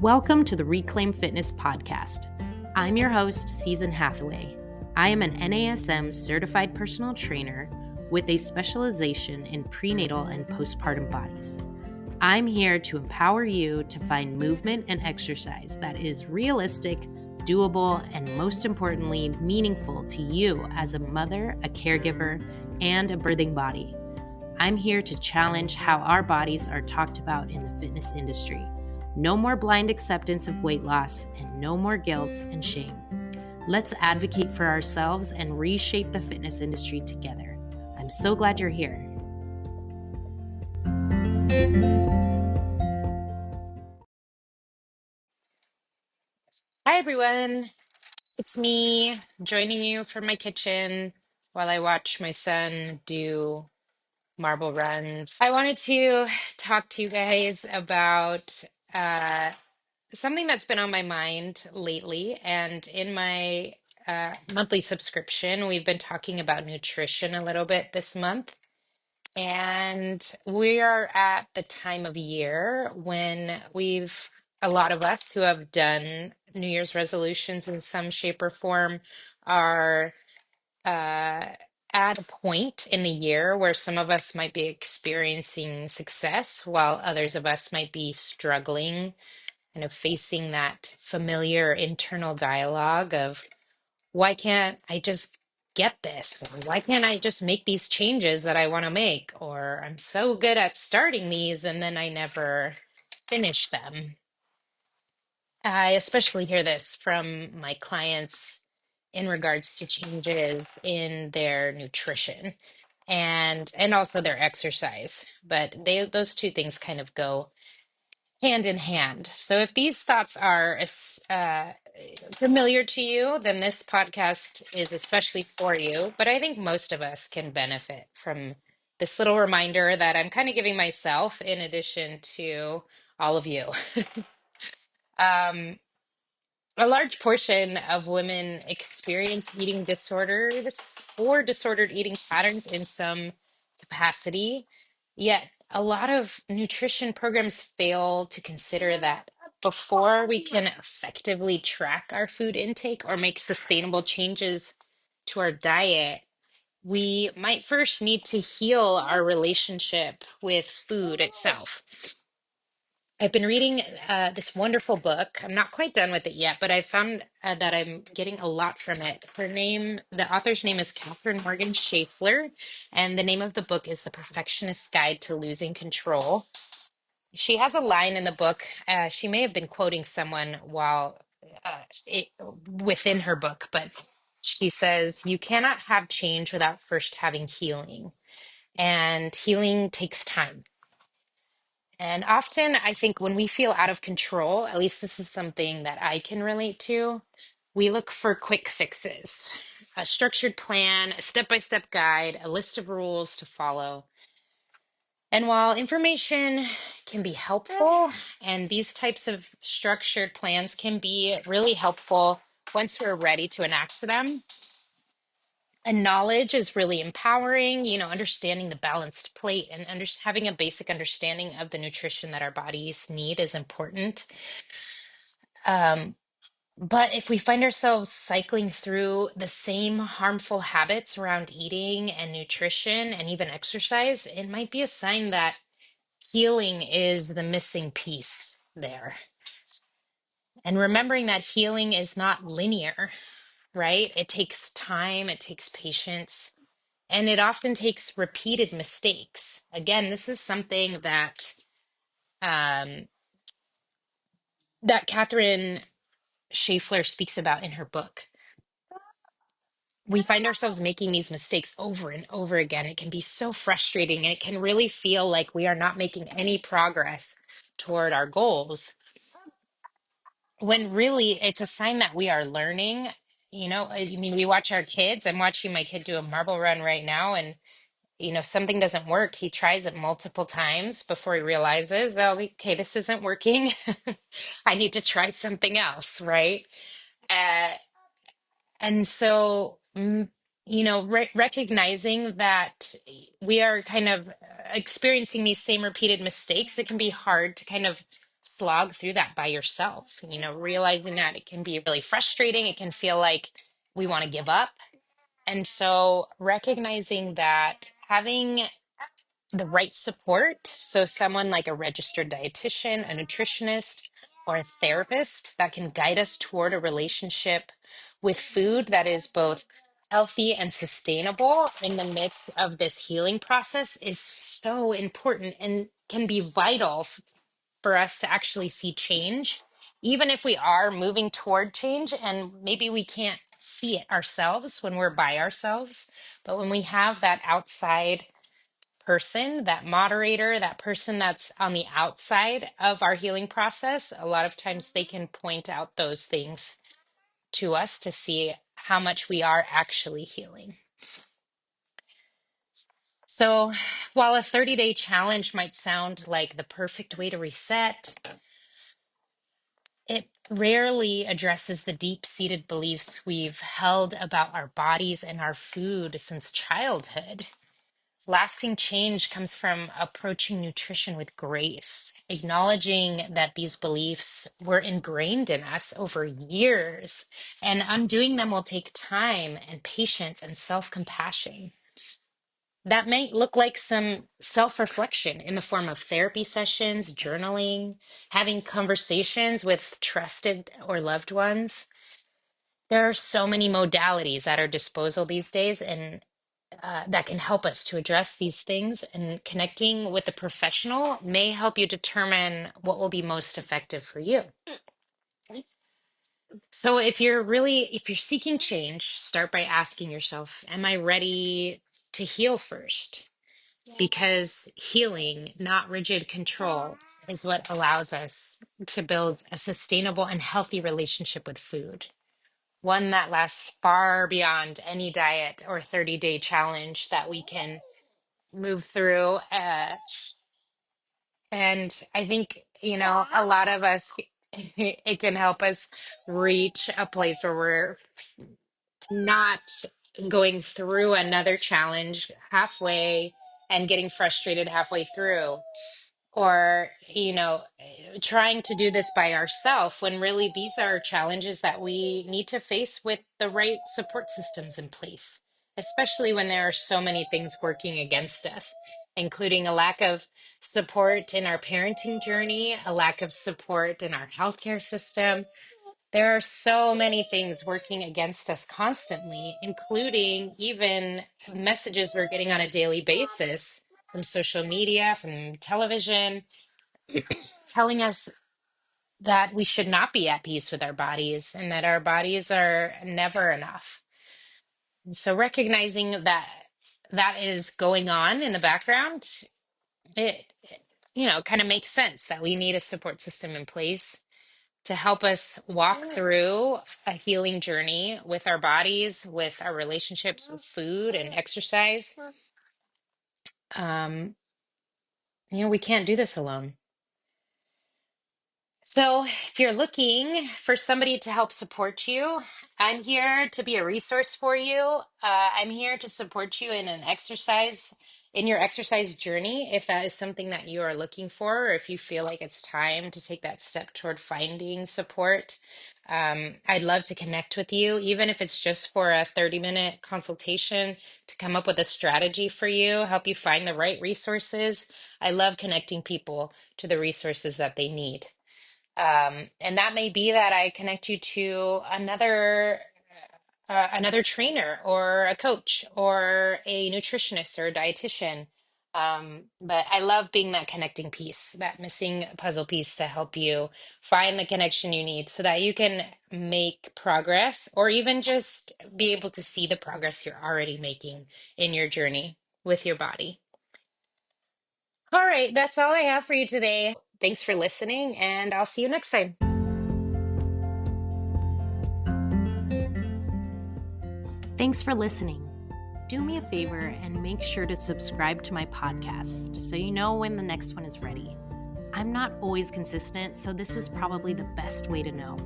Welcome to the Reclaim Fitness Podcast. I'm your host, Season Hathaway. I am an NASM certified personal trainer with a specialization in prenatal and postpartum bodies. I'm here to empower you to find movement and exercise that is realistic, doable, and most importantly, meaningful to you as a mother, a caregiver, and a birthing body. I'm here to challenge how our bodies are talked about in the fitness industry. No more blind acceptance of weight loss and no more guilt and shame. Let's advocate for ourselves and reshape the fitness industry together. I'm so glad you're here. Hi, everyone. It's me joining you from my kitchen while I watch my son do marble runs. I wanted to talk to you guys about something that's been on my mind lately. And in my monthly subscription, we've been talking about nutrition a little bit this month. And we are at the time of year when a lot of us who have done New Year's resolutions in some shape or form are at a point in the year where some of us might be experiencing success while others of us might be struggling, kind of facing that familiar internal dialogue of, why can't I just get this? Or why can't I just make these changes that I want to make? Or I'm so good at starting these and then I never finish them. I especially hear this from my clients in regards to changes in their nutrition and also their exercise. But those two things kind of go hand in hand. So if these thoughts are familiar to you, then this podcast is especially for you. But I think most of us can benefit from this little reminder that I'm kind of giving myself in addition to all of you. Um, a large portion of women experience eating disorders or disordered eating patterns in some capacity, yet a lot of nutrition programs fail to consider that before we can effectively track our food intake or make sustainable changes to our diet, we might first need to heal our relationship with food itself. I've been reading this wonderful book. I'm not quite done with it yet, but I found that I'm getting a lot from it. The author's name is Katherine Morgan Schafler, and the name of the book is The Perfectionist Guide to Losing Control. She has a line in the book. She may have been quoting someone within her book, but she says, "You cannot have change without first having healing, and healing takes time." And often, I think when we feel out of control, at least this is something that I can relate to, we look for quick fixes, a structured plan, a step-by-step guide, a list of rules to follow. And while information can be helpful, and these types of structured plans can be really helpful once we're ready to enact them, and knowledge is really empowering, understanding the balanced plate and having a basic understanding of the nutrition that our bodies need is important. Um, but if we find ourselves cycling through the same harmful habits around eating and nutrition and even exercise, it might be a sign that healing is the missing piece there. And remembering that healing is not linear, right? It takes time, it takes patience. And it often takes repeated mistakes. Again, this is something um, that Katherine Schafler speaks about in her book. We find ourselves making these mistakes over and over again. It can be so frustrating, and it can really feel like we are not making any progress toward our goals, when really it's a sign that we are learning. I mean, we watch our kids. I'm watching my kid do a marble run right now, and something doesn't work. He tries it multiple times before he realizes, oh, okay, this isn't working. I need to try something else, right? Uh, and so, recognizing that we are kind of experiencing these same repeated mistakes, it can be hard to kind of slog through that by yourself, realizing that it can be really frustrating. It can feel like we want to give up. And so recognizing that having the right support, so someone like a registered dietitian, a nutritionist, or a therapist that can guide us toward a relationship with food that is both healthy and sustainable in the midst of this healing process is so important and can be vital for us to actually see change, even if we are moving toward change and maybe we can't see it ourselves when we're by ourselves. But when we have that outside person, that moderator, that person that's on the outside of our healing process, a lot of times they can point out those things to us to see how much we are actually healing. So, while a 30-day challenge might sound like the perfect way to reset, it rarely addresses the deep-seated beliefs we've held about our bodies and our food since childhood. Lasting change comes from approaching nutrition with grace, acknowledging that these beliefs were ingrained in us over years, and undoing them will take time and patience and self-compassion. That might look like some self-reflection in the form of therapy sessions, journaling, having conversations with trusted or loved ones. There are so many modalities at our disposal these days, and that can help us to address these things. And connecting with a professional may help you determine what will be most effective for you. So if you're seeking change, start by asking yourself, am I ready to heal first? Because healing, not rigid control, is what allows us to build a sustainable and healthy relationship with food. One that lasts far beyond any diet or 30-day challenge that we can move through. And I think, a lot of us, it can help us reach a place where we're not going through another challenge halfway and getting frustrated halfway through, or trying to do this by ourselves when really these are challenges that we need to face with the right support systems in place, especially when there are so many things working against us, including a lack of support in our parenting journey, a lack of support in our healthcare system. There are so many things working against us constantly, including even messages we're getting on a daily basis from social media, from television, telling us that we should not be at peace with our bodies and that our bodies are never enough. And so recognizing that that is going on in the background, it kind of makes sense that we need a support system in place to help us walk through a healing journey with our bodies, with our relationships with food and exercise. We can't do this alone. So, if you're looking for somebody to help support you, I'm here to be a resource for you. I'm here to support you in your exercise journey, if that is something that you are looking for, or if you feel like it's time to take that step toward finding support. I'd love to connect with you, even if it's just for a 30-minute consultation to come up with a strategy for you, help you find the right resources. I love connecting people to the resources that they need. And that may be that I connect you to another trainer or a coach or a nutritionist or a dietitian. But I love being that connecting piece, that missing puzzle piece to help you find the connection you need so that you can make progress or even just be able to see the progress you're already making in your journey with your body. All right, that's all I have for you today. Thanks for listening, and I'll see you next time. Thanks for listening. Do me a favor and make sure to subscribe to my podcast so you know when the next one is ready. I'm not always consistent, so this is probably the best way to know.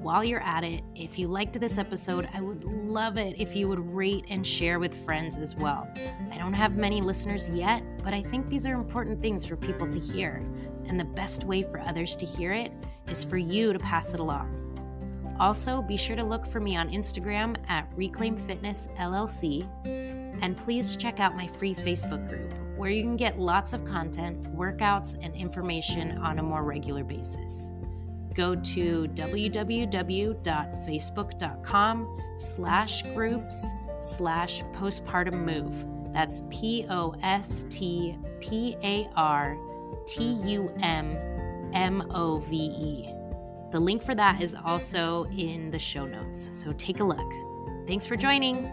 while you're at it, if you liked this episode, I would love it if you would rate and share with friends as well. I don't have many listeners yet, but I think these are important things for people to hear. And the best way for others to hear it is for you to pass it along. Also, be sure to look for me on Instagram at Reclaim Fitness LLC. And please check out my free Facebook group, where you can get lots of content, workouts, and information on a more regular basis. Go to www.facebook.com/groups/postpartum move. That's postpartummove. The link for that is also in the show notes, so take a look. Thanks for joining.